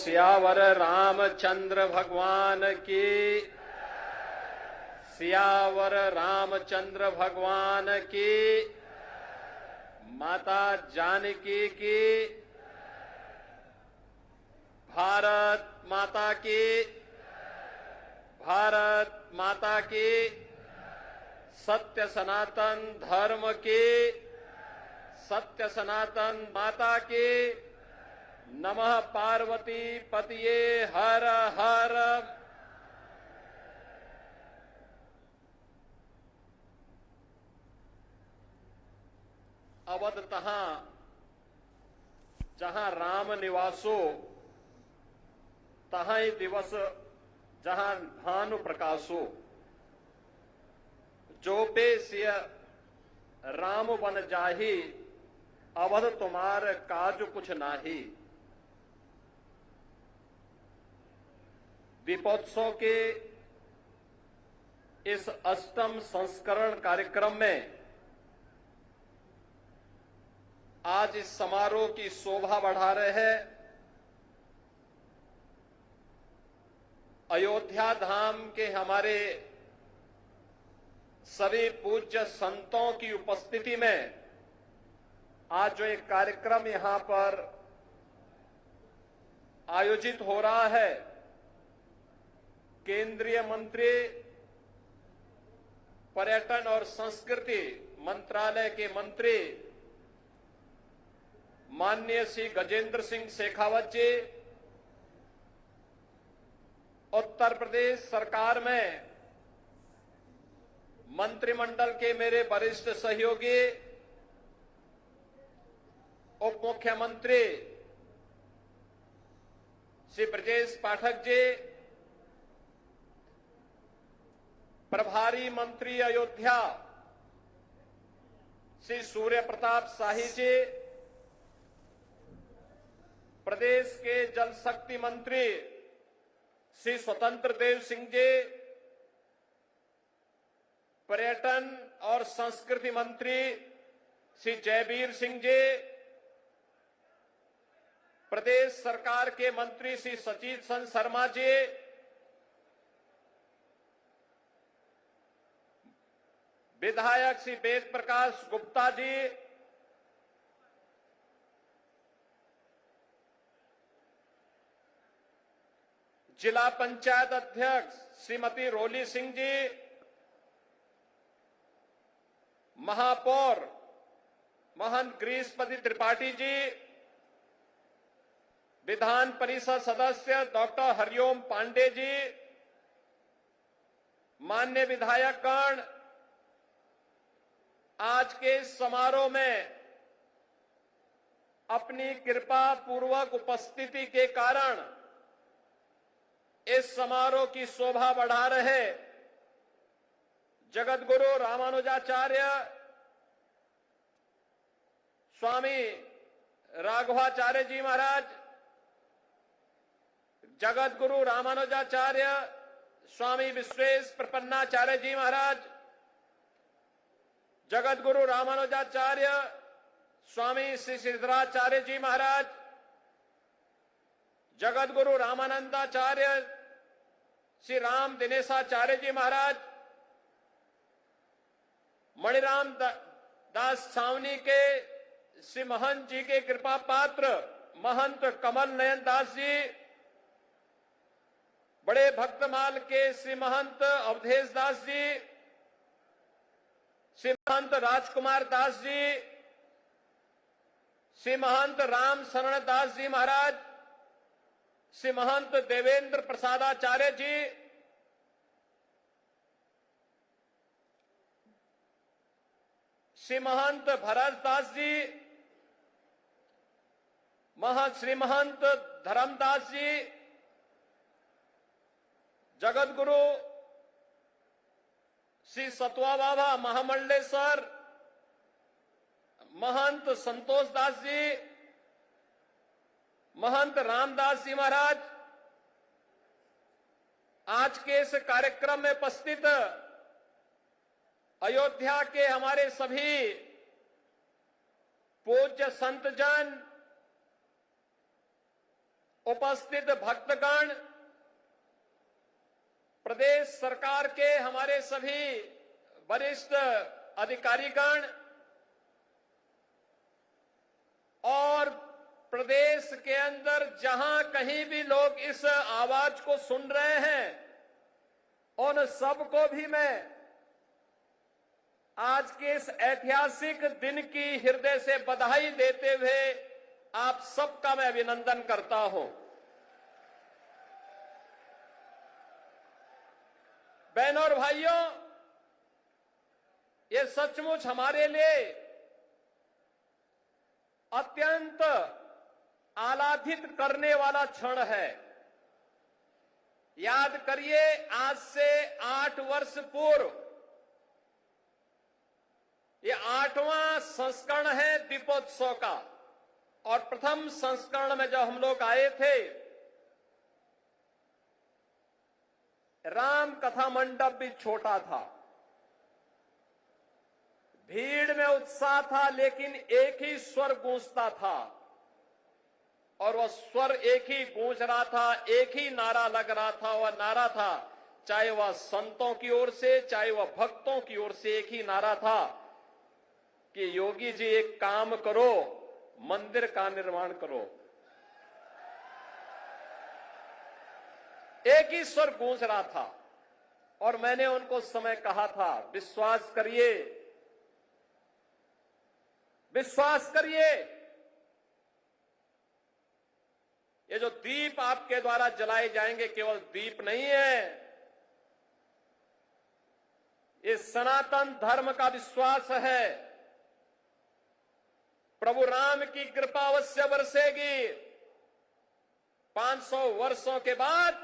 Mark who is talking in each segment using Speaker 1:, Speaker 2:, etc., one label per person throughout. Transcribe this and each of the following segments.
Speaker 1: सियावर रामचंद्र भगवान की, सियावर रामचंद्र भगवान की, माता जानकी की, भारत माता की, भारत माता की, सत्य सनातन धर्म की, सत्य सनातन माता की, नमः पार्वती पतिये हर हर। अवध तहां जहां राम निवासो, तहां ही दिवस जहां भानु प्रकाशो। जो पे सिय राम बन जाही, अवध तुम्हार काज कुछ नाही। दीपोत्सव के इस अष्टम संस्करण कार्यक्रम में आज इस समारोह की शोभा बढ़ा रहे हैं अयोध्या धाम के हमारे सभी पूज्य संतों की उपस्थिति में आज जो एक कार्यक्रम यहां पर आयोजित हो रहा है, केंद्रीय मंत्री पर्यटन और संस्कृति मंत्रालय के मंत्री माननीय श्री गजेंद्र सिंह शेखावत जी, उत्तर प्रदेश सरकार में मंत्रिमंडल के मेरे वरिष्ठ सहयोगी उप मुख्यमंत्री श्री ब्रजेश पाठक जी, प्रभारी मंत्री अयोध्या श्री सूर्य प्रताप शाही जी, प्रदेश के जल शक्ति मंत्री श्री स्वतंत्र देव सिंह जी, पर्यटन और संस्कृति मंत्री श्री जयवीर सिंह जी, प्रदेश सरकार के मंत्री श्री सचित चंद्र शर्मा जी, विधायक श्री वेद प्रकाश गुप्ता जी, जिला पंचायत अध्यक्ष श्रीमती रोली सिंह जी, महापौर महंत गिरीशपति त्रिपाठी जी, विधान परिषद सदस्य डॉक्टर हरिओम पांडे जी, माननीय विधायकगण, आज के इस समारोह में अपनी कृपा पूर्वक उपस्थिति के कारण इस समारोह की शोभा बढ़ा रहे जगतगुरु रामानुजाचार्य स्वामी राघवाचार्य जी महाराज, जगतगुरु रामानुजाचार्य स्वामी विश्वेश प्रपन्नाचार्य जी महाराज, जगतगुरु रामानुजाचार्य स्वामी श्री सिद्धराचार्य जी महाराज, जगतगुरु रामानंदाचार्य श्री राम दिनेशाचार्य जी महाराज, मणिराम दास छावनी के श्री महंत जी के कृपा पात्र महंत कमल नयन दास जी, बड़े भक्तमाल के श्री महंत अवधेश दास जी, श्री महंत राजकुमार दास जी, श्री महंत राम शरण दास जी महाराज, श्री महंत देवेंद्र प्रसादाचार्य जी, श्री महंत भरत दास जी, श्री महंत धर्मदास जी, जगतगुरु श्री सतवा बाबा महामंडलेश्वर महंत संतोष दास जी, महंत रामदास जी महाराज, आज के इस कार्यक्रम में उपस्थित अयोध्या के हमारे सभी पूज्य संतजन, उपस्थित भक्तगण, प्रदेश सरकार के हमारे सभी वरिष्ठ अधिकारीगण और प्रदेश के अंदर जहां कहीं भी लोग इस आवाज को सुन रहे हैं, उन सबको भी मैं आज के इस ऐतिहासिक दिन की हृदय से बधाई देते हुए आप सबका मैं अभिनंदन करता हूं। बहनों और भाइयों, ये सचमुच हमारे लिए अत्यंत आह्लादित करने वाला क्षण है। याद करिए, आज से 8 वर्ष पूर्व ये 8वां संस्करण है दीपोत्सव का, और प्रथम संस्करण में जब हम लोग आए थे, राम कथा मंडप भी छोटा था, भीड़ में उत्साह था, लेकिन एक ही स्वर गूंजता था, और वह स्वर एक ही गूंज रहा था, एक ही नारा लग रहा था। वह नारा था, चाहे वह संतों की ओर से, चाहे वह भक्तों की ओर से, एक ही नारा था कि योगी जी एक काम करो, मंदिर का निर्माण करो। एक ही स्वर गूंज रहा था, और मैंने उनको उस समय कहा था, विश्वास करिए, विश्वास करिए, ये जो दीप आपके द्वारा जलाए जाएंगे केवल दीप नहीं है, ये सनातन धर्म का विश्वास है। प्रभु राम की कृपा अवश्य बरसेगी। 500 वर्षों के बाद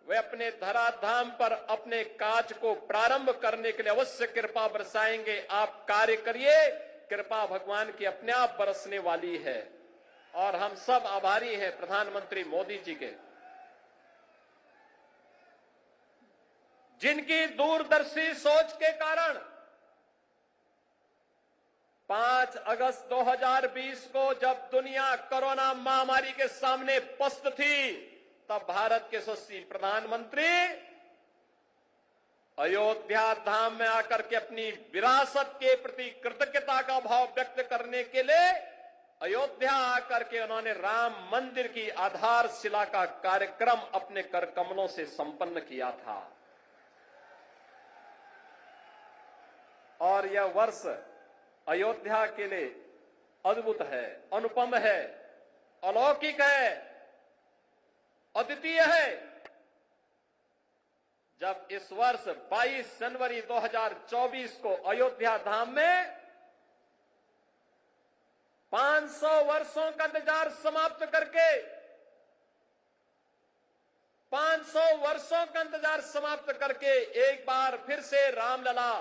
Speaker 1: वे अपने धराधाम पर अपने काज को प्रारंभ करने के लिए अवश्य कृपा बरसाएंगे। आप कार्य करिए, कृपा भगवान की अपने आप बरसने वाली है, और हम सब आभारी हैं प्रधानमंत्री मोदी जी के, जिनकी दूरदर्शी सोच के कारण 5 अगस्त 2020 को जब दुनिया कोरोना महामारी के सामने पस्त थी, तब भारत के यशस्वी प्रधानमंत्री अयोध्या धाम में आकर के अपनी विरासत के प्रति कृतज्ञता का भाव व्यक्त करने के लिए अयोध्या आकर के उन्होंने राम मंदिर की आधारशिला का कार्यक्रम अपने कर कमलों से संपन्न किया था। और यह वर्ष अयोध्या के लिए अद्भुत है, अनुपम है, अलौकिक है, अद्वितीय है। जब इस वर्ष 22 जनवरी 2024 को अयोध्या धाम में 500 वर्षों का इंतजार समाप्त करके 500 वर्षों का इंतजार समाप्त करके एक बार फिर से रामलला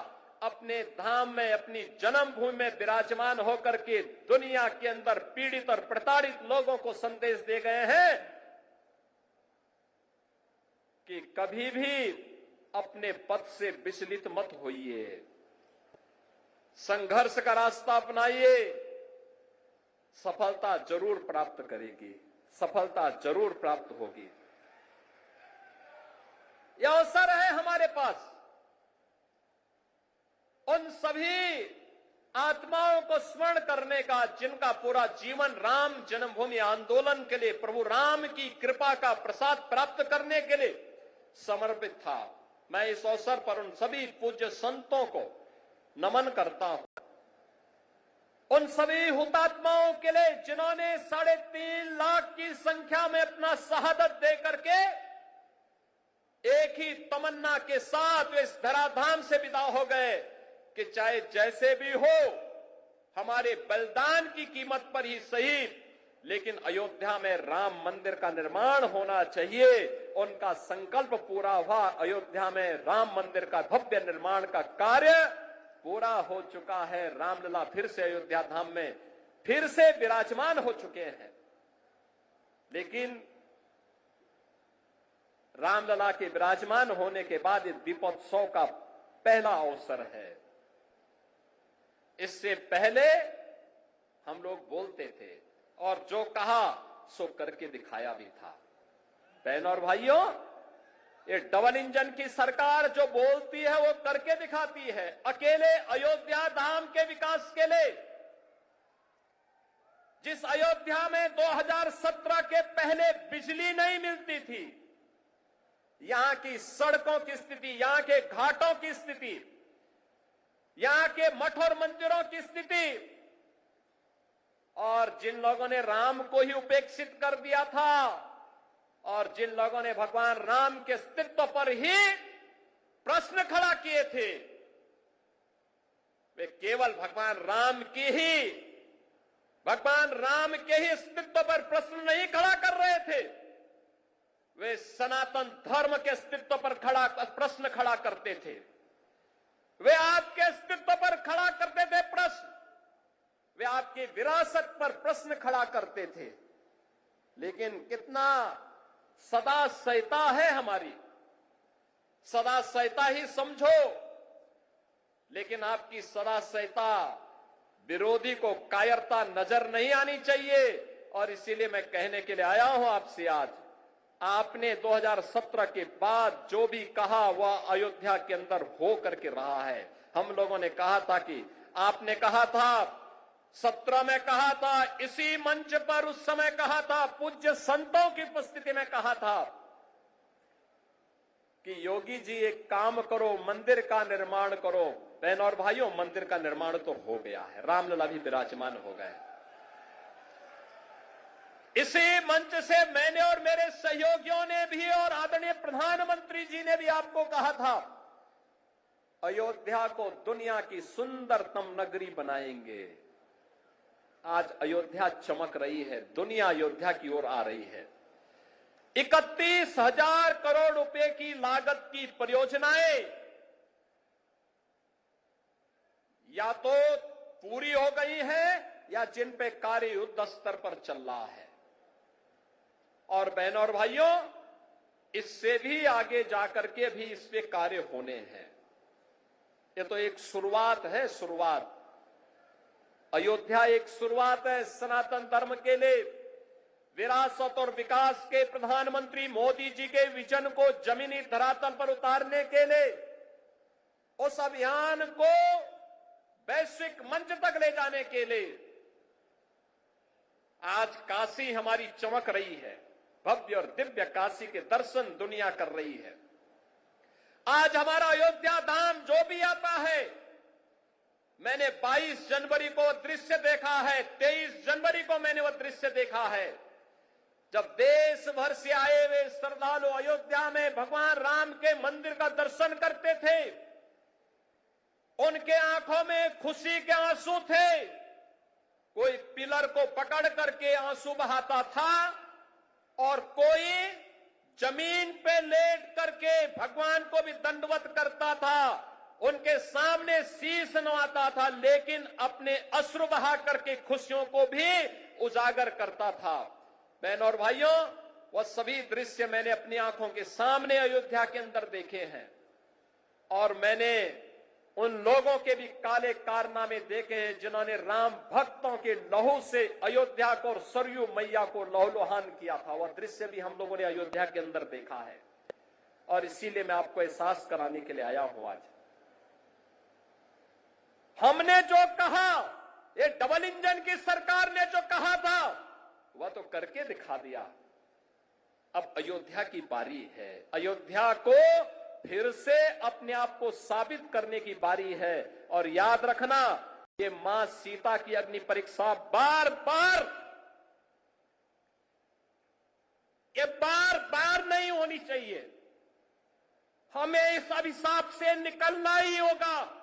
Speaker 1: अपने धाम में, अपनी जन्मभूमि में विराजमान होकर के दुनिया के अंदर पीड़ित और प्रताड़ित लोगों को संदेश दे गए हैं कि कभी भी अपने पथ से विचलित मत होइए, संघर्ष का रास्ता अपनाइए, सफलता जरूर प्राप्त करेगी, सफलता जरूर प्राप्त होगी। यह अवसर है हमारे पास उन सभी आत्माओं को स्मरण करने का जिनका पूरा जीवन राम जन्मभूमि आंदोलन के लिए, प्रभु राम की कृपा का प्रसाद प्राप्त करने के लिए समर्पित था। मैं इस अवसर पर उन सभी पूज्य संतों को नमन करता हूं, उन सभी हुतात्माओं के लिए जिन्होंने 3.5 लाख की संख्या में अपना शहादत दे करके एक ही तमन्ना के साथ वे इस धराधाम से विदा हो गए कि चाहे जैसे भी हो, हमारे बलिदान की कीमत पर ही सही, लेकिन अयोध्या में राम मंदिर का निर्माण होना चाहिए। उनका संकल्प पूरा हुआ। अयोध्या में राम मंदिर का भव्य निर्माण का कार्य पूरा हो चुका है। रामलला फिर से अयोध्या धाम में फिर से विराजमान हो चुके हैं। लेकिन रामलला के विराजमान होने के बाद इस दीपोत्सव का पहला अवसर है। इससे पहले हम लोग बोलते थे और जो कहा सो करके दिखाया भी था। बहनों और भाइयों, ये डबल इंजन की सरकार जो बोलती है वो करके दिखाती है। अकेले अयोध्या धाम के विकास के लिए, जिस अयोध्या में 2017 के पहले बिजली नहीं मिलती थी, यहां की सड़कों की स्थिति, यहां के घाटों की स्थिति, यहां के मठ और मंदिरों की स्थिति, और जिन लोगों ने राम को ही उपेक्षित कर दिया था और जिन लोगों ने भगवान राम के अस्तित्व पर ही प्रश्न खड़ा किए थे, वे केवल भगवान राम के ही अस्तित्व पर प्रश्न नहीं खड़ा कर रहे थे, वे सनातन धर्म के अस्तित्व पर प्रश्न खड़ा करते थे। वे आपके अस्तित्व पर खड़ा करते थे प्रश्न, वे आपकी विरासत पर प्रश्न खड़ा करते थे। लेकिन कितना सदा सहता है हमारी, सदा सहता ही समझो, लेकिन आपकी सदा सहता विरोधी को कायरता नजर नहीं आनी चाहिए। और इसीलिए मैं कहने के लिए आया हूं आपसे आज, आपने 2017 के बाद जो भी कहा वह अयोध्या के अंदर हो करके रहा है। हम लोगों ने कहा था कि आपने कहा था 17 में कहा था, इसी मंच पर उस समय कहा था, पूज्य संतों की उपस्थिति में कहा था कि योगी जी एक काम करो, मंदिर का निर्माण करो। बहनों और भाइयों, मंदिर का निर्माण तो हो गया है, रामलला भी विराजमान हो गए। इसी मंच से मैंने और मेरे सहयोगियों ने भी और आदरणीय प्रधानमंत्री जी ने भी आपको कहा था, अयोध्या को दुनिया की सुंदरतम नगरी बनाएंगे। आज अयोध्या चमक रही है, दुनिया अयोध्या की ओर आ रही है। 31,000 करोड़ रुपए की लागत की परियोजनाएं या तो पूरी हो गई है या जिन पे कार्य युद्ध स्तर पर चल रहा है। और बहनों और भाइयों, इससे भी आगे जाकर के भी इस पे कार्य होने हैं। ये तो एक शुरुआत है, शुरुआत। अयोध्या एक शुरुआत है सनातन धर्म के लिए। विरासत और विकास के प्रधानमंत्री मोदी जी के विजन को जमीनी धरातल पर उतारने के लिए, उस अभियान को वैश्विक मंच तक ले जाने के लिए आज काशी हमारी चमक रही है। भव्य और दिव्य काशी के दर्शन दुनिया कर रही है। आज हमारा अयोध्या धाम जो भी आता है, मैंने 22 जनवरी को दृश्य देखा है, 23 जनवरी को मैंने वह दृश्य देखा है, जब देश भर से आए हुए श्रद्धालु अयोध्या में भगवान राम के मंदिर का दर्शन करते थे। उनके आंखों में खुशी के आंसू थे। कोई पिलर को पकड़ करके आंसू बहाता था और कोई जमीन पे लेट करके भगवान को भी दंडवत करता था। उनके सामने शीश नवाता था, लेकिन अपने अश्रु बहा करके खुशियों को भी उजागर करता था। बहनों और भाइयों, वह सभी दृश्य मैंने अपनी आंखों के सामने अयोध्या के अंदर देखे हैं। और मैंने उन लोगों के भी काले कारनामे देखे हैं जिन्होंने राम भक्तों के लहू से अयोध्या को और सरयू मैया को लहूलुहान किया था। वह दृश्य भी हम लोगों ने अयोध्या के अंदर देखा है। और इसीलिए मैं आपको एहसास कराने के लिए आया हूं आज। हमने जो कहा, ये डबल इंजन की सरकार ने जो कहा था, वह तो करके दिखा दिया। अब अयोध्या की बारी है। अयोध्या को फिर से अपने आप को साबित करने की बारी है। और याद रखना, ये मां सीता की अग्नि परीक्षा बार बार नहीं होनी चाहिए। हमें इस अभिशाप से निकलना ही होगा।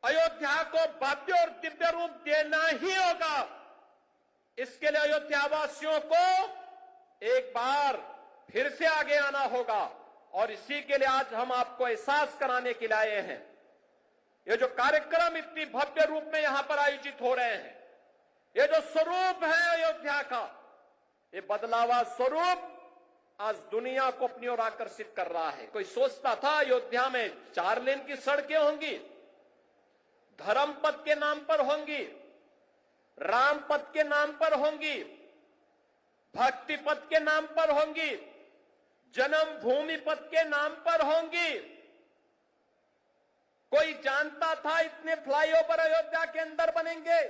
Speaker 1: अयोध्या को भव्य और दिव्य रूप देना ही होगा। इसके लिए अयोध्या वासियों को एक बार फिर से आगे आना होगा। और इसी के लिए आज हम आपको एहसास कराने के लिए आए हैं। ये जो कार्यक्रम इतनी भव्य रूप में यहां पर आयोजित हो रहे हैं, ये जो स्वरूप है अयोध्या का, ये बदलावा स्वरूप आज दुनिया को अपनी ओर आकर्षित कर रहा है। कोई सोचता था अयोध्या में 4 लेन की सड़कें होंगी, धर्म पथ के नाम पर होंगी, राम पथ के नाम पर होंगी, भक्ति पथ के नाम पर होंगी, जन्मभूमि पथ के नाम पर होंगी। कोई जानता था इतने फ्लाईओवर अयोध्या के अंदर बनेंगे?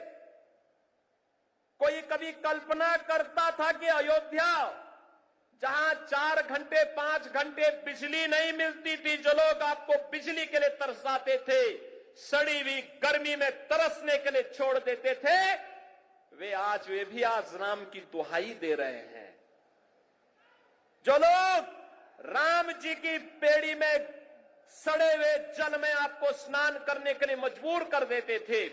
Speaker 1: कोई कभी कल्पना करता था कि अयोध्या, जहां 4 घंटे 5 घंटे बिजली नहीं मिलती थी, जो लोग आपको बिजली के लिए तरसाते थे, सड़ी हुई गर्मी में तरसने के लिए छोड़ देते थे, वे भी आज राम की दुहाई दे रहे हैं। जो लोग राम जी की बेड़ी में सड़े हुए जल में आपको स्नान करने के लिए मजबूर कर देते थे,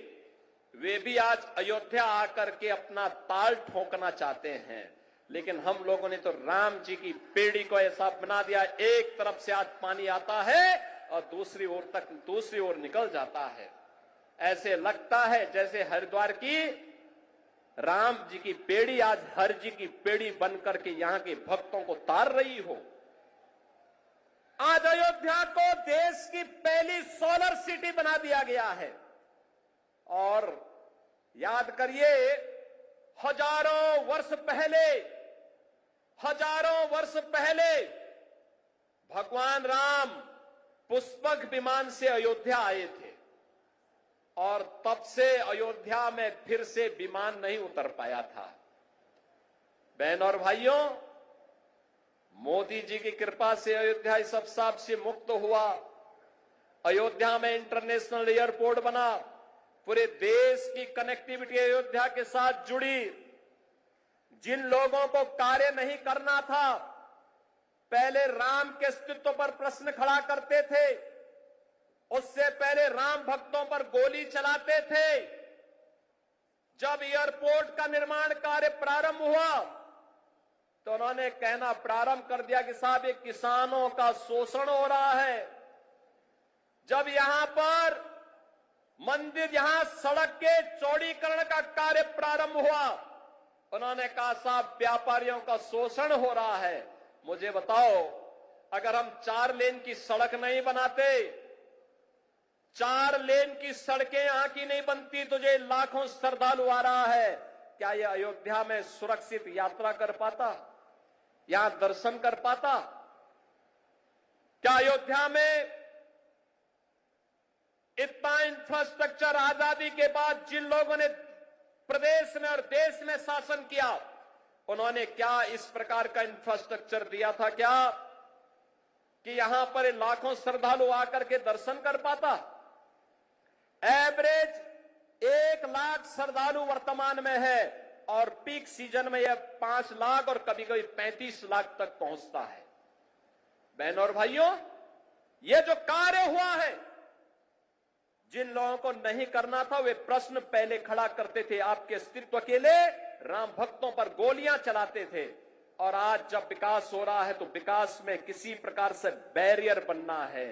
Speaker 1: वे भी आज अयोध्या आकर के अपना ताल ठोकना चाहते हैं। लेकिन हम लोगों ने तो राम जी की बेड़ी को ऐसा बना दिया, एक तरफ से आज पानी आता है और दूसरी ओर निकल जाता है। ऐसे लगता है जैसे हरिद्वार की राम जी की बेड़ी आज हर जी की बेड़ी बनकर के यहां के भक्तों को तार रही हो। आज अयोध्या को देश की पहली सोलर सिटी बना दिया गया है। और याद करिए, हजारों वर्ष पहले भगवान राम पुष्पक विमान से अयोध्या आए थे और तब से अयोध्या में फिर से विमान नहीं उतर पाया था। बहन और भाइयों, मोदी जी की कृपा से अयोध्या इस अवसाद से मुक्त हुआ। अयोध्या में इंटरनेशनल एयरपोर्ट बना, पूरे देश की कनेक्टिविटी अयोध्या के साथ जुड़ी। जिन लोगों को कार्य नहीं करना था, पहले राम के अस्तित्व पर प्रश्न खड़ा करते थे, उससे पहले राम भक्तों पर गोली चलाते थे, जब एयरपोर्ट का निर्माण कार्य प्रारंभ हुआ तो उन्होंने कहना प्रारंभ कर दिया कि साहब ये किसानों का शोषण हो रहा है। जब यहां पर मंदिर, यहां सड़क के चौड़ीकरण का कार्य प्रारंभ हुआ, उन्होंने कहा साहब व्यापारियों का शोषण हो रहा है। मुझे बताओ, अगर हम 4 लेन की सड़क नहीं बनाते, 4 लेन की सड़कें यहां की नहीं बनती, तो ये लाखों श्रद्धालु आ रहा है, क्या ये अयोध्या में सुरक्षित यात्रा कर पाता, यहां दर्शन कर पाता? क्या अयोध्या में इतना इंफ्रास्ट्रक्चर आजादी के बाद जिन लोगों ने प्रदेश में और देश में शासन किया, उन्होंने क्या इस प्रकार का इंफ्रास्ट्रक्चर दिया था क्या कि यहां पर लाखों श्रद्धालु आकर के दर्शन कर पाता? एवरेज 1 लाख श्रद्धालु वर्तमान में है और पीक सीजन में यह 5 लाख और कभी कभी 35 लाख तक पहुंचता है। बहनों और भाइयों, यह जो कार्य हुआ है, जिन लोगों को नहीं करना था वे प्रश्न पहले खड़ा करते थे, आपके अस्तित्व के लिए राम भक्तों पर गोलियां चलाते थे। और आज जब विकास हो रहा है तो विकास में किसी प्रकार से बैरियर बनना है,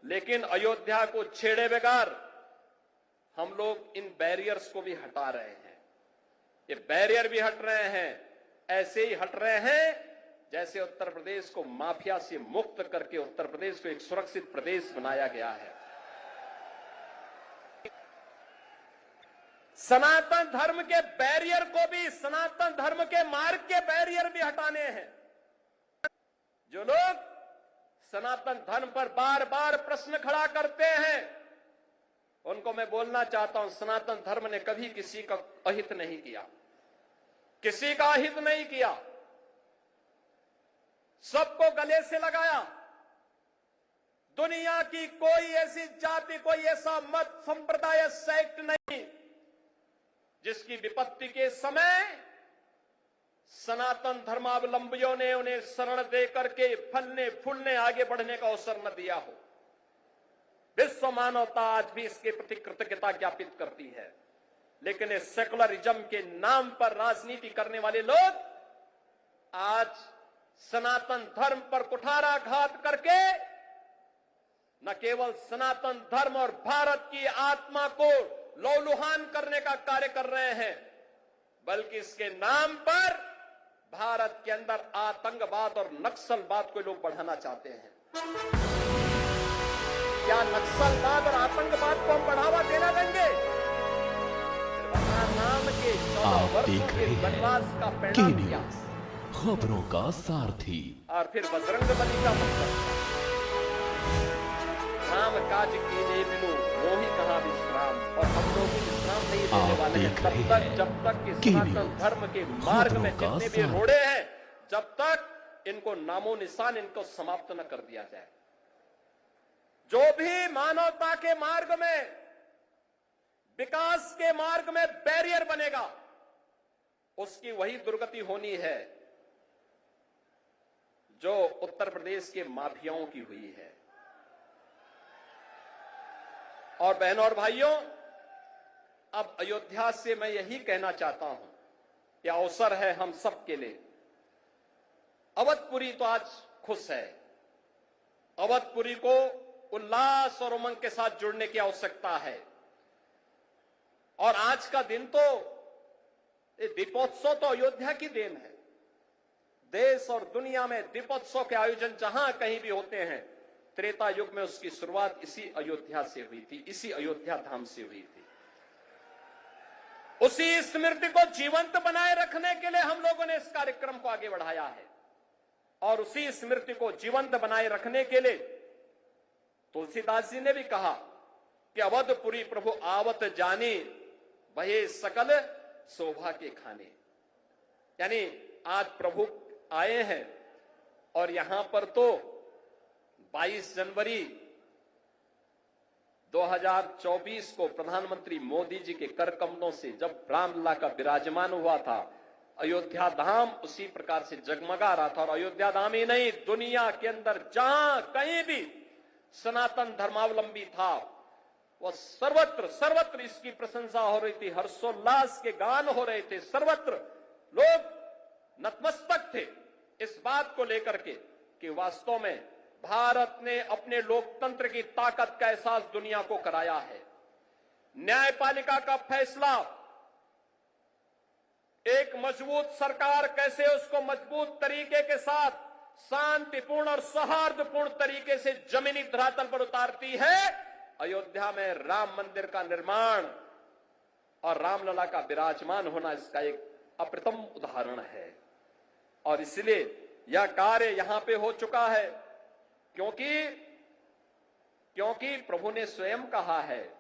Speaker 1: लेकिन अयोध्या को छेड़े बगैर हम लोग इन बैरियर्स को भी हटा रहे हैं। ये बैरियर भी हट रहे हैं, ऐसे ही हट रहे हैं जैसे उत्तर प्रदेश को माफिया से मुक्त करके उत्तर प्रदेश को एक सुरक्षित प्रदेश बनाया गया है। सनातन धर्म के बैरियर को भी, सनातन धर्म के मार्ग के बैरियर भी हटाने हैं। जो लोग सनातन धर्म पर बार बार प्रश्न खड़ा करते हैं, उनको मैं बोलना चाहता हूं, सनातन धर्म ने कभी किसी का अहित नहीं किया, किसी का अहित नहीं किया, सबको गले से लगाया। दुनिया की कोई ऐसी जाति, कोई ऐसा मत, संप्रदाय, सेक्ट नहीं जिसकी विपत्ति के समय सनातन धर्मावलंबियों ने उन्हें शरण देकर के फलने फूलने आगे बढ़ने का अवसर न दिया हो। विश्व मानवता आज भी इसके प्रति कृतज्ञता ज्ञापित करती है। लेकिन इस सेकुलरिज्म के नाम पर राजनीति करने वाले लोग आज सनातन धर्म पर कुठाराघात करके न केवल सनातन धर्म और भारत की आत्मा को लौलुहान करने का कार्य कर रहे हैं, बल्कि इसके नाम पर भारत के अंदर आतंकवाद और नक्सलवाद को लोग बढ़ाना चाहते हैं। क्या नक्सलवाद और आतंकवाद को हम बढ़ावा देना देंगे? नाम के 14 वर्षों के वनवास का परिणाम क्या?
Speaker 2: खबरों का सारथी।
Speaker 1: और फिर बजरंगबली का मतलब राम काज कीने बिनु मोहि कहा विश्राम। और हम लोग विश्राम नहीं देने वाले हैं तब तक जब तक कि सनातन धर्म के मार्ग में जितने भी रोड़े हैं, जब तक इनको नामो निशान इनको समाप्त न कर दिया जाए। जो भी मानवता के मार्ग में, विकास के मार्ग में बैरियर बनेगा, उसकी वही दुर्गति होनी है जो उत्तर प्रदेश के माफियाओं की हुई है। और बहनों और भाइयों, अब अयोध्या से मैं यही कहना चाहता हूं, यह अवसर है हम सब के लिए। अवधपुरी तो आज खुश है, अवधपुरी को उल्लास और उमंग के साथ जुड़ने की आवश्यकता है। और आज का दिन तो ये दीपोत्सव तो अयोध्या की देन है। देश और दुनिया में दीपोत्सव के आयोजन जहां कहीं भी होते हैं, त्रेता युग में उसकी शुरुआत इसी अयोध्या से हुई थी, इसी अयोध्या धाम से हुई थी। उसी स्मृति को जीवंत बनाए रखने के लिए हम लोगों ने इस कार्यक्रम को आगे बढ़ाया है। और उसी स्मृति को जीवंत बनाए रखने के लिए तुलसीदास जी ने भी कहा कि अवधपुरी प्रभु आवत जाने, वहे सकल शोभा के खाने। यानी आज प्रभु आए हैं और यहां पर तो 22 जनवरी 2024 को प्रधानमंत्री मोदी जी के कर कमलों से जब रामलला का विराजमान हुआ था, अयोध्या धाम उसी प्रकार से जगमगा रहा था। और अयोध्या धाम ही नहीं, दुनिया के अंदर जहां कहीं भी सनातन धर्मावलंबी था, वह सर्वत्र सर्वत्र इसकी प्रशंसा हो रही थी, हर्षोल्लास के गान हो रहे थे, सर्वत्र लोग नतमस्तक थे इस बात को लेकर के कि वास्तव में भारत ने अपने लोकतंत्र की ताकत का एहसास दुनिया को कराया है। न्यायपालिका का फैसला, एक मजबूत सरकार कैसे उसको मजबूत तरीके के साथ शांतिपूर्ण और सौहार्दपूर्ण तरीके से जमीनी धरातल पर उतारती है, अयोध्या में राम मंदिर का निर्माण और रामलला का विराजमान होना इसका एक अप्रतिम उदाहरण है। और इसलिए यह कार्य यहां पे हो चुका है क्योंकि प्रभु ने स्वयं कहा है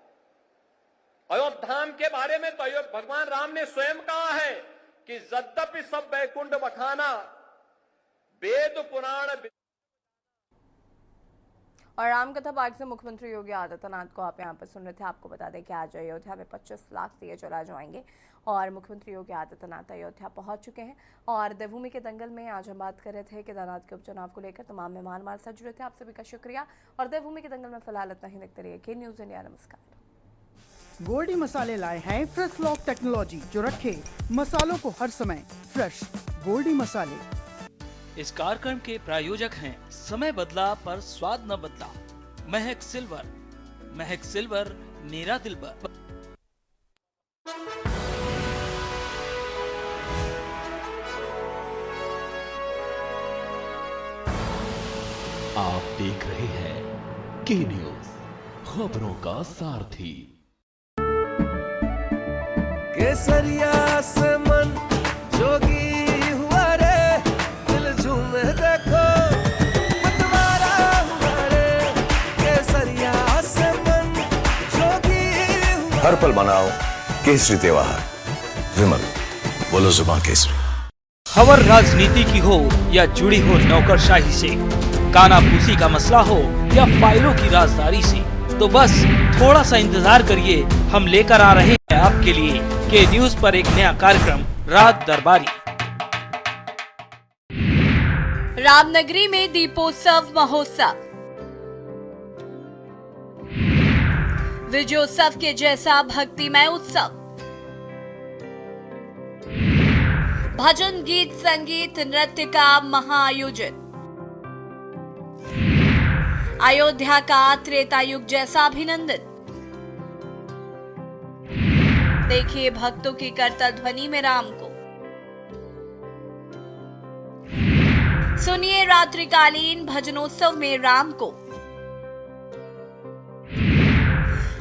Speaker 1: अयोध्या धाम के बारे में, तो भगवान राम ने स्वयं कहा है कि यद्यपि सब वैकुंठ बखाना, वेद पुराण।
Speaker 3: और रामकथा पाठ से मुख्यमंत्री योगी आदित्यनाथ को आप यहाँ पर सुन रहे थे। आपको बता दें कि आज अयोध्या में 25 लाख दिए जलाए जाएंगे और मुख्यमंत्री योगी आदित्यनाथ अयोध्या पहुंच चुके हैं। और देवभूमि के दंगल में आज हम बात कर रहे थे केदारनाथ के उपचुनाव को लेकर। तमाम मेहमान हमारे साथ जुड़े थे, आप सभी का शुक्रिया। और देवभूमि के दंगल में फिलहाल इतना ही। देखते रहिए के न्यूज़ इंडिया। नमस्कार।
Speaker 4: गोल्डी मसाले लाए हैं फ्रेश लॉक टेक्नोलॉजी, जो रखे मसालों को हर समय फ्रेश। गोल्डी मसाले।
Speaker 5: इस कार्यक्रम के प्रायोजक हैं समय बदला पर स्वाद न बदला, महक सिल्वर। महक सिल्वर, मेरा दिलबर।
Speaker 2: आप देख रहे हैं के न्यूज़, खबरों का सारथी।
Speaker 6: केसरिया से मन जोगी हुआ रे, दिल झूमे देखो मतवारा हुआ रे। केसरिया से मन जोगी हुआ।
Speaker 7: हर पल मनाओ केसरी त्योहार। विमल, बोलो जुबान केसरी।
Speaker 5: खबर राजनीति की हो या जुड़ी हो नौकरशाही से, कानाफूसी का मसला हो या फाइलों की राजदारी से, तो बस थोड़ा सा इंतजार करिए। हम लेकर आ रहे हैं आपके लिए के न्यूज़ पर एक नया कार्यक्रम, रात दरबारी।
Speaker 3: रामनगरी में दीपोत्सव महोत्सव। विजयोत्सव के जैसा भक्तिमय उत्सव। भजन, गीत, संगीत, नृत्य का महाआयोजन। अयोध्या का त्रेता युग जैसा अभिनंदन। देखिए भक्तों की करता ध्वनि में राम को। सुनिए रात्रिकालीन भजनोत्सव में राम को।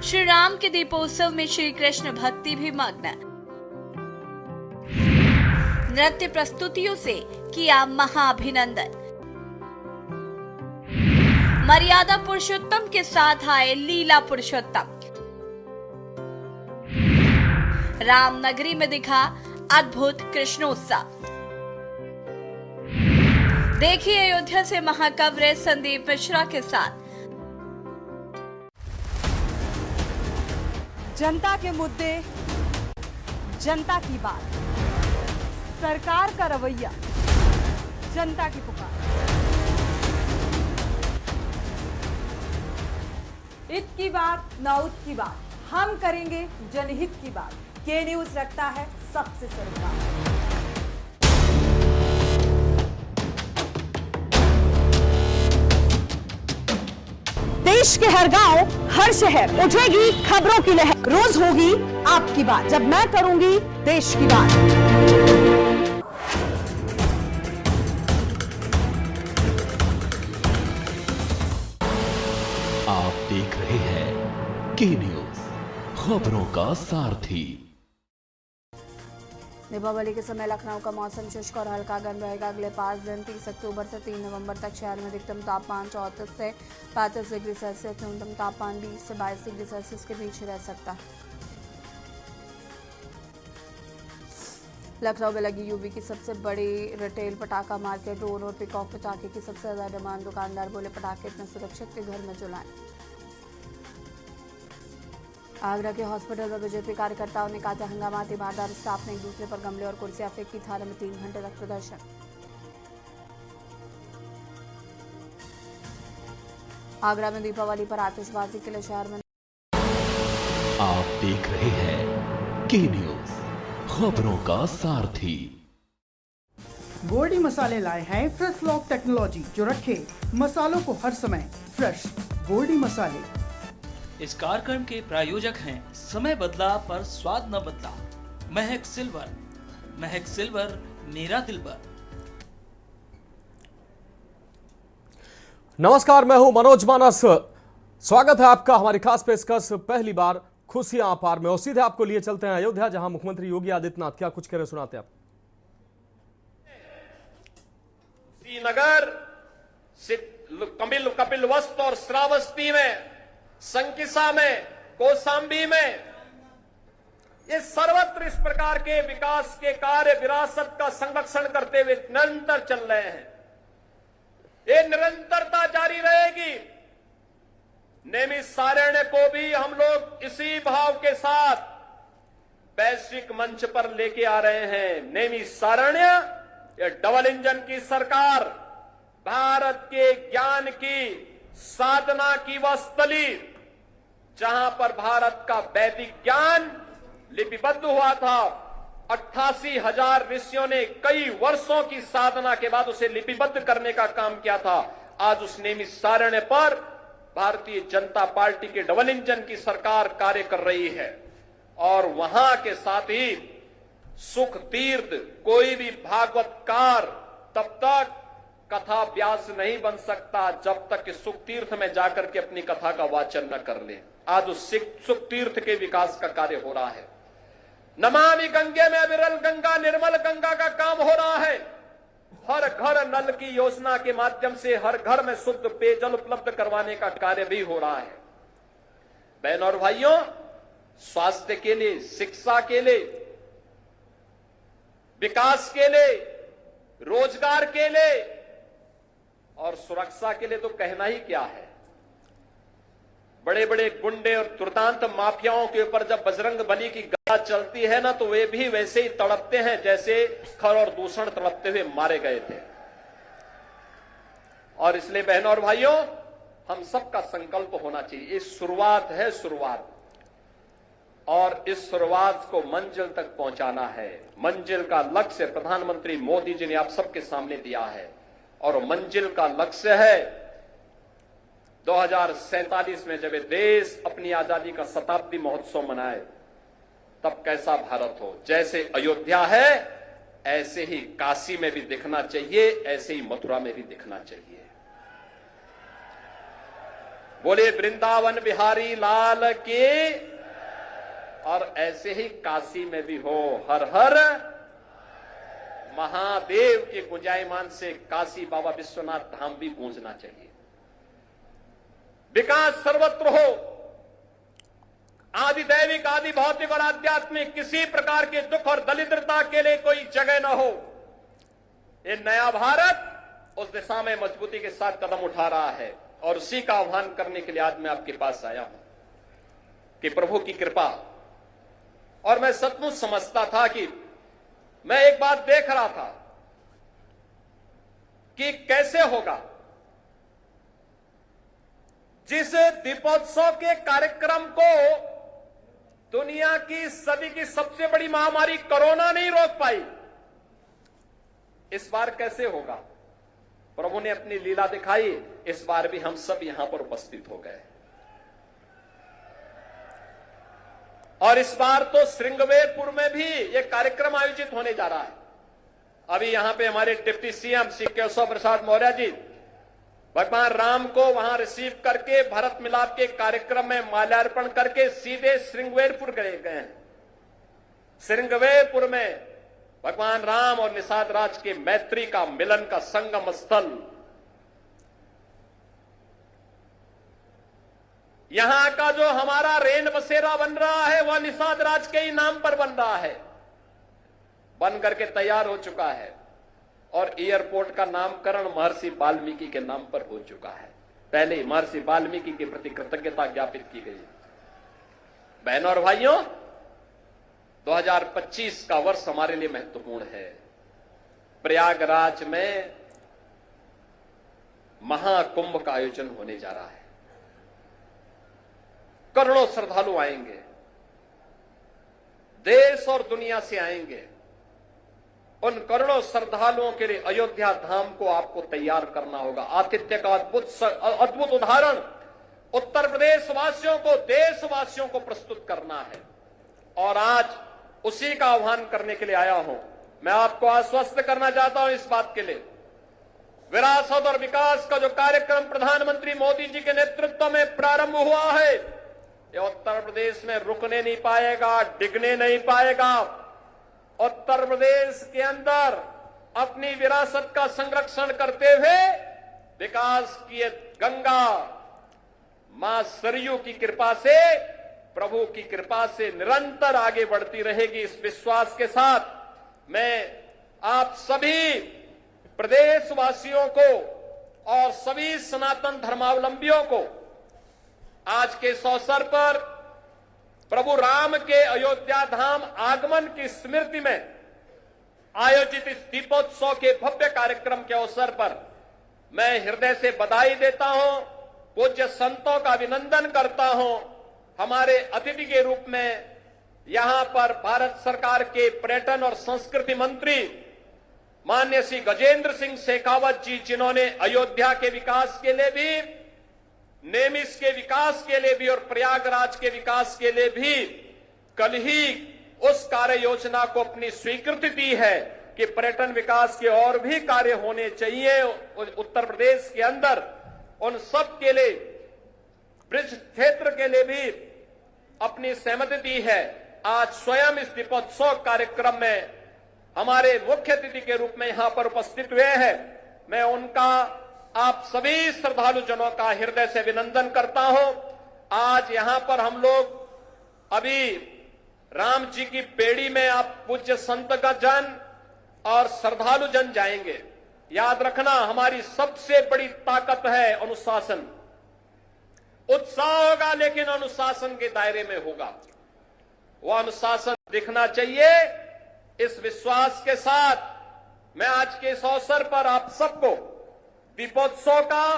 Speaker 3: श्री राम के दीपोत्सव में श्री कृष्ण भक्ति भी मग्न।
Speaker 8: नृत्य प्रस्तुतियों से किया महाअभिनंदन। मर्यादा पुरुषोत्तम के साथ आए लीला पुरुषोत्तम। रामनगरी में दिखा अद्भुत कृष्णोत्सव। देखिए अयोध्या से महाकवि संदीप मिश्रा के साथ।
Speaker 9: जनता के मुद्दे, जनता की बात, सरकार का रवैया, जनता की पुकार। इत की बात ना उत की बात, हम करेंगे जनहित की बात। के न्यूज रखता है सबसे सरोकार। देश के हर गांव, हर शहर उठेगी खबरों की लहर। रोज होगी आपकी बात, जब मैं करूंगी देश की बात।
Speaker 2: आप देख रहे हैं के न्यूज, खबरों का सारथी।
Speaker 3: दीपावली के समय लखनऊ का मौसम शुष्क और हल्का गर्म रहेगा। अगले 5 दिन 30 अक्टूबर से 3 नवंबर तक शहर में अधिकतम तापमान 34 से 35 डिग्री सेल्सियस, न्यूनतम तापमान 20 से 22 डिग्री सेल्सियस के बीच रह सकता है। लखनऊ में लगी यूपी की सबसे बड़ी रिटेल पटाखा मार्केट। ड्रोन और पिकॉक पटाखे की सबसे ज्यादा डिमांड। दुकानदार बोले पटाखे इतने सुरक्षित के घर में जलाएं। आगरा के हॉस्पिटल में बीजेपी कार्यकर्ताओं ने काटा हंगामा। तीमारदार स्टाफ ने एक दूसरे पर गमले और कुर्सियां फेंकी। थाने में 3 घंटे तक प्रदर्शन। आगरा में दीपावली पर आतिशबाजी के लिए शहर में।
Speaker 2: आप देख रहे हैं के न्यूज, खबरों का सारथी।
Speaker 4: गोल्डी मसाले लाए हैं फ्रेश लॉक टेक्नोलॉजी, जो रखे मसालों को हर समय फ्रेश। गोल्डी मसाले।
Speaker 5: इस कार्यक्रम के प्रायोजक हैं समय बदला पर स्वाद न बदला, महक सिल्वर। महक सिल्वर, मेरा दिलबर।
Speaker 10: नमस्कार, मैं हूं मनोज मानस। स्वागत है आपका हमारी खास पेशकश पहली बार खुशियां अपार में। और सीधे आपको लिए चलते हैं अयोध्या, जहां मुख्यमंत्री योगी आदित्यनाथ क्या कुछ कह रहे सुनाते हैं आप।
Speaker 1: श्रीनगर, कपिलवस्तु और श्रावस्ती में, संकिसा में, कौशांबी में, ये सर्वत्र इस प्रकार के विकास के कार्य विरासत का संरक्षण करते हुए निरंतर चल रहे हैं। ये निरंतरता जारी रहेगी। नैमिषारण्य को भी हम लोग इसी भाव के साथ वैश्विक मंच पर लेके आ रहे हैं। नैमिषारण्य, ये डबल इंजन की सरकार, भारत के ज्ञान की साधना की वह स्थली, जहां पर भारत का वैदिक ज्ञान लिपिबद्ध हुआ था। 88,000 ऋषियों ने कई वर्षों की साधना के बाद उसे लिपिबद्ध करने का काम किया था। आज उस नैमिषारण्य पर भारतीय जनता पार्टी के डबल इंजन की सरकार कार्य कर रही है। और वहां के साथ ही सुख तीर्थ, कोई भी भागवतकार तब तक कथा व्यास नहीं बन सकता जब तक कि सुख तीर्थ में जाकर के अपनी कथा का वाचन न कर ले। आज उस सुख तीर्थ के विकास का कार्य हो रहा है। नमामि गंगे में विरल गंगा, निर्मल गंगा का काम हो रहा है। हर घर नल की योजना के माध्यम से हर घर में शुद्ध पेयजल उपलब्ध करवाने का कार्य भी हो रहा है। बहनों और भाइयों, स्वास्थ्य के लिए, शिक्षा के लिए, विकास के लिए, रोजगार के लिए और सुरक्षा के लिए तो कहना ही क्या है। बड़े बड़े गुंडे और दुर्दांत माफियाओं के ऊपर जब बजरंग बली की गदा चलती है ना, तो वे भी वैसे ही तड़पते हैं जैसे खर और दूषण तड़पते हुए मारे गए थे। और इसलिए बहनों और भाइयों, हम सबका संकल्प होना चाहिए। ये शुरुआत है, शुरुआत, और इस शुरुआत को मंजिल तक पहुंचाना है। मंजिल का लक्ष्य प्रधानमंत्री मोदी जी ने आप सबके सामने दिया है, और मंजिल का लक्ष्य है 2047 में जब देश अपनी आजादी का शताब्दी महोत्सव मनाए, तब कैसा भारत हो। जैसे अयोध्या है ऐसे ही काशी में भी दिखना चाहिए, ऐसे ही मथुरा में भी दिखना चाहिए। बोले वृंदावन बिहारी लाल के। और ऐसे ही काशी में भी हो, हर हर महादेव के गुंजायमान से काशी बाबा विश्वनाथ धाम भी गूंजना चाहिए। विकास सर्वत्र हो, आदि दैविक, आदि भौतिक और आध्यात्मिक किसी प्रकार के दुख और दरिद्रता के लिए कोई जगह न हो। ये नया भारत उस दिशा में मजबूती के साथ कदम उठा रहा है और उसी का आह्वान करने के लिए आज मैं आपके पास आया हूं कि प्रभु की कृपा। और मैं सचमुच समझता था कि मैं एक बात देख रहा था कि कैसे होगा। जिस दीपोत्सव के कार्यक्रम को दुनिया की सदी की सबसे बड़ी महामारी कोरोना नहीं रोक पाई, इस बार कैसे होगा। प्रभु ने अपनी लीला दिखाई, इस बार भी हम सब यहां पर उपस्थित हो गए। और इस बार तो श्रृंगवेरपुर में भी यह कार्यक्रम आयोजित होने जा रहा है। अभी यहां पे हमारे डिप्टी सीएम श्री केशव प्रसाद मौर्य जी भगवान राम को वहां रिसीव करके भरत मिलाप के कार्यक्रम में माल्यार्पण करके सीधे श्रृंगवेरपुर गए हैं। श्रृंगवेरपुर में भगवान राम और निषाद राज के मैत्री का मिलन का संगम स्थल, यहां का जो हमारा रेन बसेरा बन रहा है वह निषाद राज के ही नाम पर बन रहा है, बन करके तैयार हो चुका है। और एयरपोर्ट का नामकरण महर्षि वाल्मीकि के नाम पर हो चुका है। पहले महर्षि वाल्मीकि के प्रति कृतज्ञता ज्ञापित की गई। बहनों और भाइयों, 2025 का वर्ष हमारे लिए महत्वपूर्ण है। प्रयागराज में महाकुंभ का आयोजन होने जा रहा है। करोड़ों श्रद्धालु आएंगे, देश और दुनिया से आएंगे। उन करोड़ों श्रद्धालुओं के लिए अयोध्या धाम को आपको तैयार करना होगा। आतिथ्य का अद्भुत उदाहरण उत्तर प्रदेश वासियों को, देशवासियों को प्रस्तुत करना है। और आज उसी का आह्वान करने के लिए आया हूं। मैं आपको आश्वस्त करना चाहता हूं इस बात के लिए, विरासत और विकास का जो कार्यक्रम प्रधानमंत्री मोदी जी के नेतृत्व में प्रारंभ हुआ है, ये उत्तर प्रदेश में रुकने नहीं पाएगा, डिगने नहीं पाएगा। उत्तर प्रदेश के अंदर अपनी विरासत का संरक्षण करते हुए विकास की गंगा मां सरयू की कृपा से, प्रभु की कृपा से निरंतर आगे बढ़ती रहेगी। इस विश्वास के साथ मैं आप सभी प्रदेशवासियों को और सभी सनातन धर्मावलंबियों को आज के इस अवसर पर प्रभु राम के अयोध्या धाम आगमन की स्मृति में आयोजित इस दीपोत्सव के भव्य कार्यक्रम के अवसर पर मैं हृदय से बधाई देता हूं, पूज्य संतों का अभिनंदन करता हूं। हमारे अतिथि के रूप में यहां पर भारत सरकार के पर्यटन और संस्कृति मंत्री माननीय श्री गजेंद्र सिंह शेखावत जी, जिन्होंने अयोध्या के विकास के लिए भी, नेमिस के विकास के लिए भी और प्रयागराज के विकास के लिए भी कल ही उस कार्य योजना को अपनी स्वीकृति दी है कि पर्यटन विकास के और भी कार्य होने चाहिए उत्तर प्रदेश के अंदर। उन सब के लिए, ब्रिज क्षेत्र के लिए भी अपनी सहमति दी है। आज स्वयं इस दीपोत्सव कार्यक्रम में हमारे मुख्य अतिथि के रूप में यहां पर उपस्थित हुए हैं। मैं उनका, आप सभी श्रद्धालु जनों का हृदय से अभिनंदन करता हूं। आज यहां पर हम लोग अभी राम जी की पेड़ी में आप पूज्य संत का जन और श्रद्धालु जन जाएंगे। याद रखना, हमारी सबसे बड़ी ताकत है अनुशासन। उत्साह होगा लेकिन अनुशासन के दायरे में होगा। वह अनुशासन दिखना चाहिए। इस विश्वास के साथ मैं आज के इस अवसर पर आप सबको दीपोत्सव का,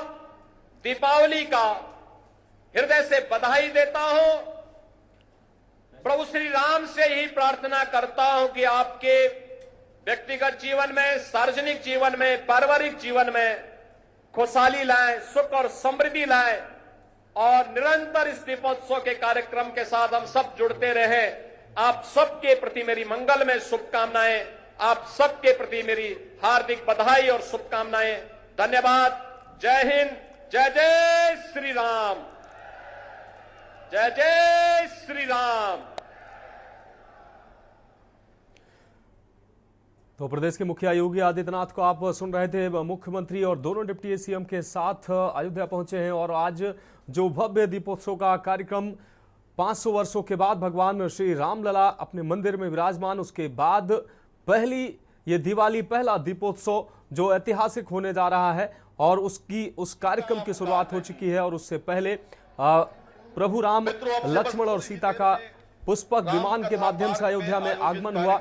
Speaker 1: दीपावली का हृदय से बधाई देता हूं। प्रभु श्री राम से ही प्रार्थना करता हूं कि आपके व्यक्तिगत जीवन में, सार्वजनिक जीवन में, पारिवारिक जीवन में खुशहाली लाएं, सुख और समृद्धि लाएं और निरंतर इस दीपोत्सव के कार्यक्रम के साथ हम सब जुड़ते रहें। आप सबके प्रति मेरी मंगलमय शुभकामनाएं, आप सबके प्रति मेरी हार्दिक बधाई और शुभकामनाएं। धन्यवाद। जय हिंद, जय जय श्री राम, जय जय श्री राम।
Speaker 10: तो प्रदेश के मुखिया योगी आदित्यनाथ को आप सुन रहे थे। मुख्यमंत्री और दोनों डिप्टी सीएम के साथ अयोध्या पहुंचे हैं और आज जो भव्य दीपोत्सव का कार्यक्रम 500 वर्षों के बाद भगवान श्री रामलला अपने मंदिर में विराजमान, उसके बाद ये दिवाली पहला दीपोत्सव जो ऐतिहासिक होने जा रहा है और उस कार्यक्रम की शुरुआत हो चुकी है। और उससे पहले प्रभु राम, लक्ष्मण और सीता का पुष्पक विमान के माध्यम से अयोध्या में आगमन हुआ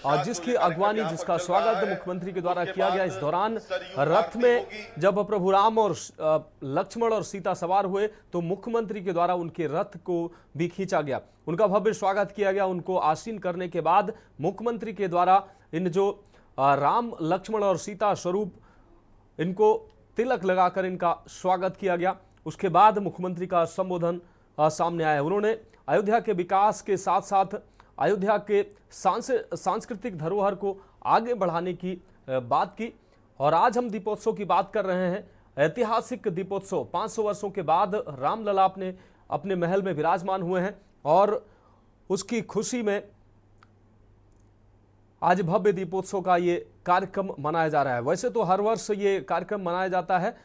Speaker 10: और जिसकी अगवानी, जिसका स्वागत मुख्यमंत्री के द्वारा किया गया। इस दौरान रथ में जब प्रभु राम और लक्ष्मण और सीता सवार हुए तो मुख्यमंत्री के द्वारा उनके रथ को भी खींचा गया, उनका भव्य स्वागत किया गया। उनको आसीन करने के बाद मुख्यमंत्री के द्वारा इन जो राम, लक्ष्मण और सीता स्वरूप, इनको तिलक लगाकर इनका स्वागत किया गया। उसके बाद मुख्यमंत्री का संबोधन सामने आया। उन्होंने अयोध्या के विकास के साथ साथ अयोध्या के सांस्कृतिक धरोहर को आगे बढ़ाने की बात की। और आज हम दीपोत्सव की बात कर रहे हैं, ऐतिहासिक दीपोत्सव। 500 वर्षों के बाद रामलला अपने महल में विराजमान हुए हैं और उसकी खुशी में आज भव्य दीपोत्सव का ये कार्यक्रम मनाया जा रहा है। वैसे तो हर वर्ष ये कार्यक्रम मनाया जाता है,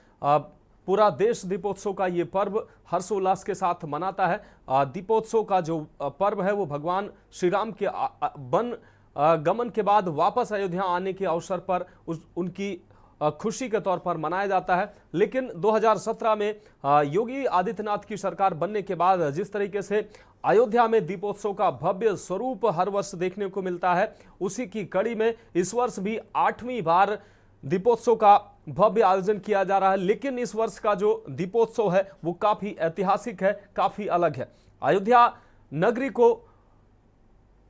Speaker 10: पूरा देश दीपोत्सव का ये पर्व हर्षोल्लास के साथ मनाता है। दीपोत्सव का जो पर्व है वो भगवान श्री राम के वन गमन के बाद वापस अयोध्या आने के अवसर पर उनकी खुशी के तौर पर मनाया जाता है। लेकिन 2017 में योगी आदित्यनाथ की सरकार बनने के बाद जिस तरीके से अयोध्या में दीपोत्सव का भव्य स्वरूप हर वर्ष देखने को मिलता है, उसी की कड़ी में इस वर्ष भी 8वीं बार दीपोत्सव का भव्य आयोजन किया जा रहा है। लेकिन इस वर्ष का जो दीपोत्सव है वो काफी ऐतिहासिक है, काफी अलग है। अयोध्या नगरी को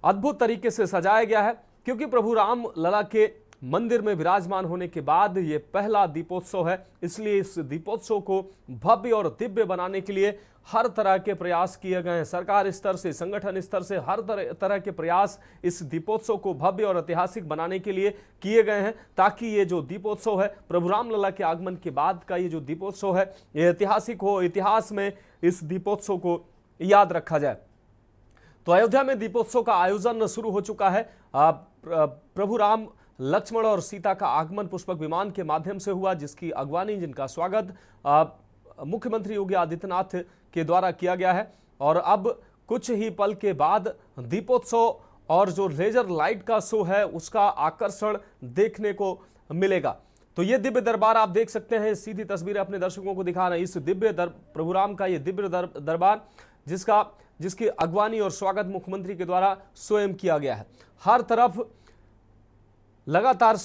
Speaker 10: अद्भुत तरीके से सजाया गया है क्योंकि प्रभु राम लला के मंदिर में विराजमान होने के बाद ये पहला दीपोत्सव है। इसलिए इस दीपोत्सव को भव्य और दिव्य बनाने के लिए हर तरह के प्रयास किए गए हैं। सरकार स्तर से, संगठन स्तर से हर तरह के प्रयास इस दीपोत्सव को भव्य और ऐतिहासिक बनाने के लिए किए गए हैं ताकि ये जो दीपोत्सव है, प्रभु रामलला के आगमन के बाद का ये जो दीपोत्सव है ये ऐतिहासिक हो, इतिहास में इस दीपोत्सव को याद रखा जाए। तो अयोध्या में दीपोत्सव का आयोजन शुरू हो चुका है। प्रभु राम, लक्ष्मण और सीता का आगमन पुष्पक विमान के माध्यम से हुआ, जिसकी अगवानी, जिनका स्वागत मुख्यमंत्री योगी आदित्यनाथ के द्वारा किया गया है। और अब कुछ ही पल के बाद दीपोत्सव और जो लेजर लाइट का शो है उसका आकर्षण देखने को मिलेगा। तो ये दिव्य दरबार आप देख सकते हैं, सीधी तस्वीरें अपने दर्शकों को दिखा रहे हैं। इस प्रभु राम का ये दिव्य दरबार जिसकी अगवानी और स्वागत मुख्यमंत्री के द्वारा स्वयं किया गया है। हर तरफ लगातार